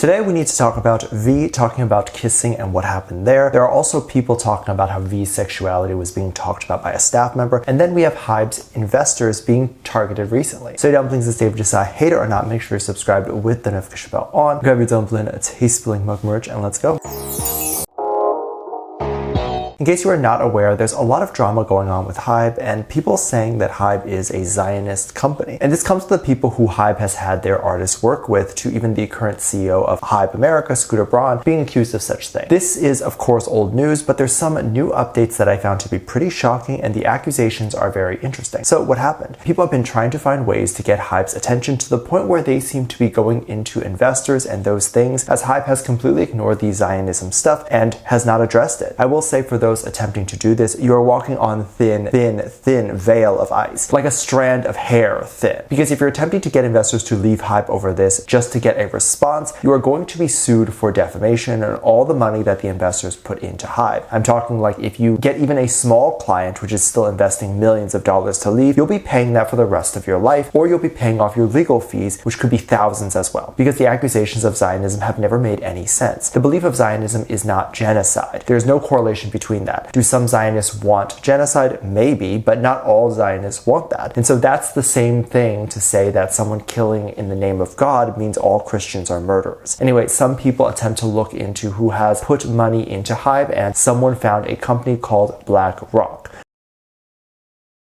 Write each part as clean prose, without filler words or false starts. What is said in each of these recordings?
Today we need to talk about V talking about kissing and what happened there. There are also people talking about how V's sexuality was being talked about by a staff member. And then we have HYBE's investors being targeted recently. So Dumplings is Dave, decide hate it or not, make sure you're subscribed with the notification bell on. Grab your dumpling, a taste-filling mug merch, and let's go. In case you are not aware, there's a lot of drama going on with HYBE and people saying that HYBE is a Zionist company. And this comes to the people who HYBE has had their artists work with, to even the current CEO of HYBE America, Kdrama, being accused of such things. This is of course old news, but there's some new updates that I found to be pretty shocking and the accusations are very interesting. So what happened? People have been trying to find ways to get HYBE's attention to the point where they seem to be going into investors and those things, as HYBE has completely ignored the Zionism stuff and has not addressed it. I will say for those attempting to do this, you are walking on thin veil of ice, like a strand of hair thin. Because if you're attempting to get investors to leave HYBE over this just to get a response, you are going to be sued for defamation and all the money that the investors put into HYBE. I'm talking like if you get even a small client, which is still investing millions of dollars to leave, you'll be paying that for the rest of your life, or you'll be paying off your legal fees, which could be thousands as well. Because the accusations of Zionism have never made any sense. The belief of Zionism is not genocide. There's no correlation between that. Do some Zionists want genocide? Maybe, but not all Zionists want that. And so that's the same thing to say that someone killing in the name of God means all Christians are murderers. Anyway, some people attempt to look into who has put money into HYBE, and someone found a company called BlackRock.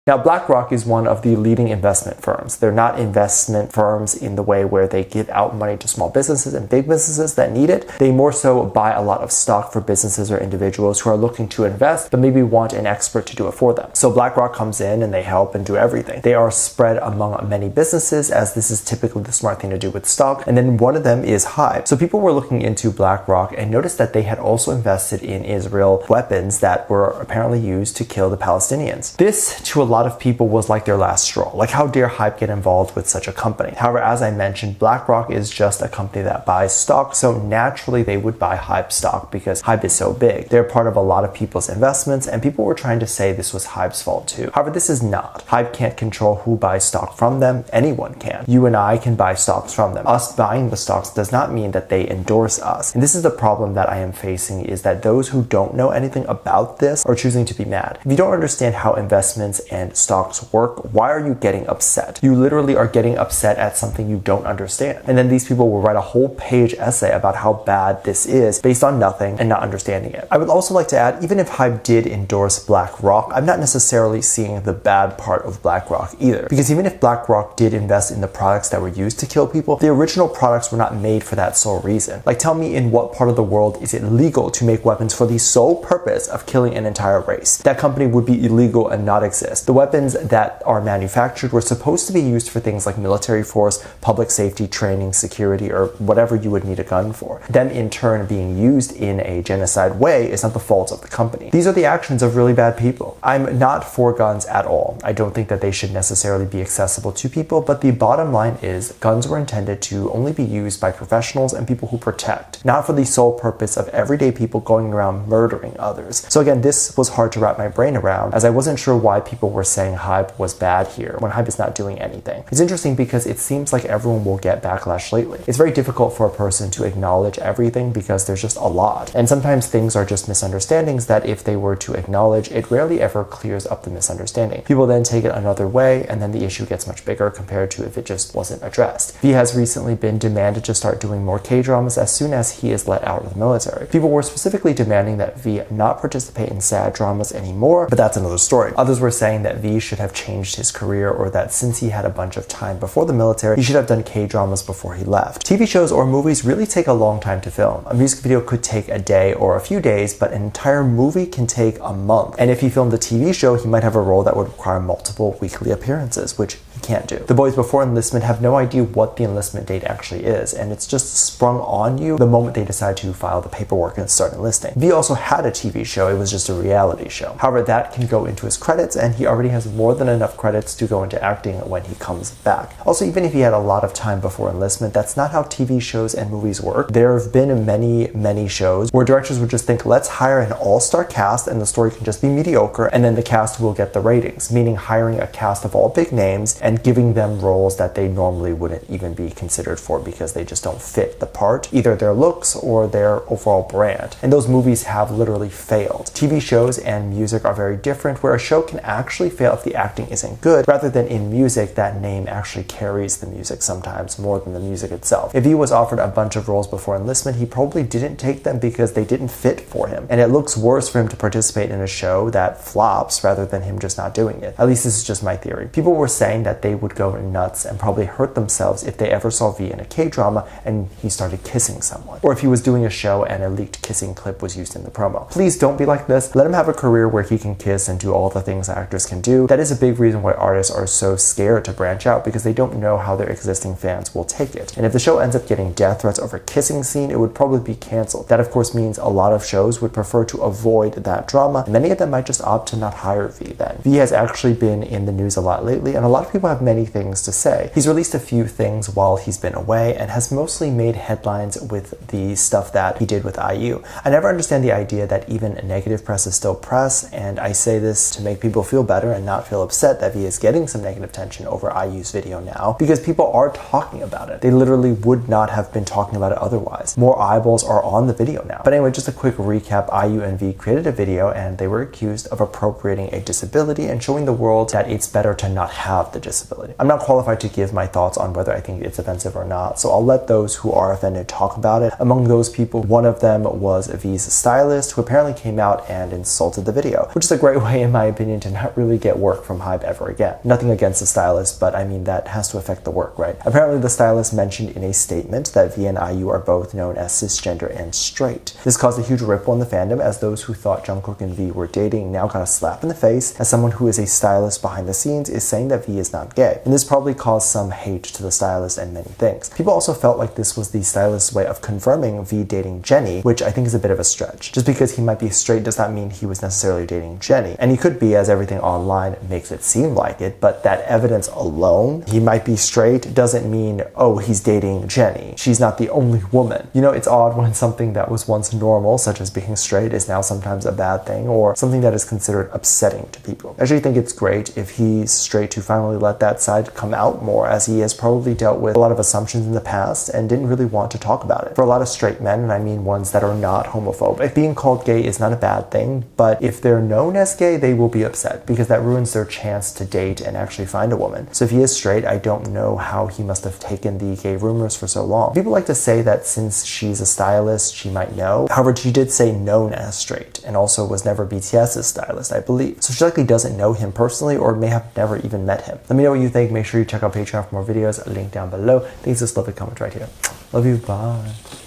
Now, BlackRock is one of the leading investment firms. They're not investment firms in the way where they give out money to small businesses and big businesses that need it. They more so buy a lot of stock for businesses or individuals who are looking to invest, but maybe want an expert to do it for them. So BlackRock comes in and they help and do everything. They are spread among many businesses, as this is typically the smart thing to do with stock. And then one of them is HYBE. So people were looking into BlackRock and noticed that they had also invested in Israel weapons that were apparently used to kill the Palestinians. This, to a lot of people, was like their last straw. Like, how dare HYBE get involved with such a company? However, as I mentioned, BlackRock is just a company that buys stock, so naturally they would buy HYBE stock because HYBE is so big. They're part of a lot of people's investments, and people were trying to say this was HYBE's fault too. However, this is not. HYBE can't control who buys stock from them. Anyone can. You and I can buy stocks from them. Us buying the stocks does not mean that they endorse us. And this is the problem that I am facing, is that those who don't know anything about this are choosing to be mad. If you don't understand how investments and stocks work, why are you getting upset? You literally are getting upset at something you don't understand. And then these people will write a whole page essay about how bad this is based on nothing and not understanding it. I would also like to add, even if HYBE did endorse BlackRock, I'm not necessarily seeing the bad part of BlackRock either. Because even if BlackRock did invest in the products that were used to kill people, the original products were not made for that sole reason. Like, tell me in what part of the world is it legal to make weapons for the sole purpose of killing an entire race? That company would be illegal and not exist. The weapons that are manufactured were supposed to be used for things like military force, public safety, training, security, or whatever you would need a gun for. Them in turn being used in a genocide way is not the fault of the company. These are the actions of really bad people. I'm not for guns at all. I don't think that they should necessarily be accessible to people, but the bottom line is guns were intended to only be used by professionals and people who protect, not for the sole purpose of everyday people going around murdering others. So again, this was hard to wrap my brain around, as I wasn't sure why people were saying HYBE was bad here when HYBE is not doing anything. It's interesting because it seems like everyone will get backlash lately. It's very difficult for a person to acknowledge everything because there's just a lot. And sometimes things are just misunderstandings that if they were to acknowledge, it rarely ever clears up the misunderstanding. People then take it another way and then the issue gets much bigger compared to if it just wasn't addressed. V has recently been demanded to start doing more K-dramas as soon as he is let out of the military. People were specifically demanding that V not participate in sad dramas anymore, but that's another story. Others were saying that V should have changed his career, or that since he had a bunch of time before the military, he should have done K-dramas before he left. TV shows or movies really take a long time to film. A music video could take a day or a few days, but an entire movie can take a month. And if he filmed a TV show, he might have a role that would require multiple weekly appearances, which he can't do. The boys before enlistment have no idea what the enlistment date actually is, and it's just sprung on you the moment they decide to file the paperwork and start enlisting. V also had a TV show, it was just a reality show. However, that can go into his credits, and he already has more than enough credits to go into acting when he comes back. Also, even if he had a lot of time before enlistment, that's not how TV shows and movies work. There have been many shows where directors would just think, let's hire an all-star cast and the story can just be mediocre, and then the cast will get the ratings, meaning hiring a cast of all big names and giving them roles that they normally wouldn't even be considered for because they just don't fit the part, either their looks or their overall brand. And those movies have literally failed. TV shows and music are very different, where a show can actually fail if the acting isn't good, rather than in music, that name actually carries the music sometimes more than the music itself. If he was offered a bunch of roles before enlistment, he probably didn't take them because they didn't fit for him. And it looks worse for him to participate in a show that flops rather than him just not doing it. At least this is just my theory. People were saying that they would go nuts and probably hurt themselves if they ever saw V in a K-drama and he started kissing someone, or if he was doing a show and a leaked kissing clip was used in the promo. Please don't be like this. Let him have a career where he can kiss and do all the things actors can do. That is a big reason why artists are so scared to branch out, because they don't know how their existing fans will take it. And if the show ends up getting death threats over a kissing scene, it would probably be canceled. That of course means a lot of shows would prefer to avoid that drama, and many of them might just opt to not hire V then. V has actually been in the news a lot lately, and a lot of people have many things to say. He's released a few things while he's been away and has mostly made headlines with the stuff that he did with IU. I never understand the idea that even negative press is still press, and I say this to make people feel better and not feel upset that V is getting some negative attention over IU's video now, because people are talking about it. They literally would not have been talking about it otherwise. More eyeballs are on the video now. But anyway, just a quick recap. IU and V created a video and they were accused of appropriating a disability and showing the world that it's better to not have the disability. I'm not qualified to give my thoughts on whether I think it's offensive or not, so I'll let those who are offended talk about it. Among those people, one of them was V's stylist, who apparently came out and insulted the video, which is a great way, in my opinion, to not really get work from HYBE ever again. Nothing against the stylist, but I mean, that has to affect the work, right? Apparently, the stylist mentioned in a statement that V and IU are both known as cisgender and straight. This caused a huge ripple in the fandom, as those who thought Jungkook and V were dating now got a slap in the face, as someone who is a stylist behind the scenes is saying that V is not gay. And this probably caused some hate to the stylist and many things. People also felt like this was the stylist's way of confirming V dating Jennie, which I think is a bit of a stretch. Just because he might be straight does not mean he was necessarily dating Jennie. And he could be, as everything online makes it seem like it, but that evidence alone, he might be straight, doesn't mean, oh, he's dating Jennie. She's not the only woman. You know, it's odd when something that was once normal, such as being straight, is now sometimes a bad thing, or something that is considered upsetting to people. I actually think it's great if he's straight to finally let that side come out more, as he has probably dealt with a lot of assumptions in the past and didn't really want to talk about it. For a lot of straight men, and I mean ones that are not homophobic, being called gay is not a bad thing, but if they're known as gay, they will be upset because that ruins their chance to date and actually find a woman. So if he is straight, I don't know how he must have taken the gay rumors for so long. People like to say that since she's a stylist, she might know. However, she did say known as straight, and also was never BTS's stylist, I believe. So she likely doesn't know him personally, or may have never even met him. Let me know what you think. Make sure you check out Patreon for more videos. Link down below. Thanks, just love a comment right here. Love you, bye.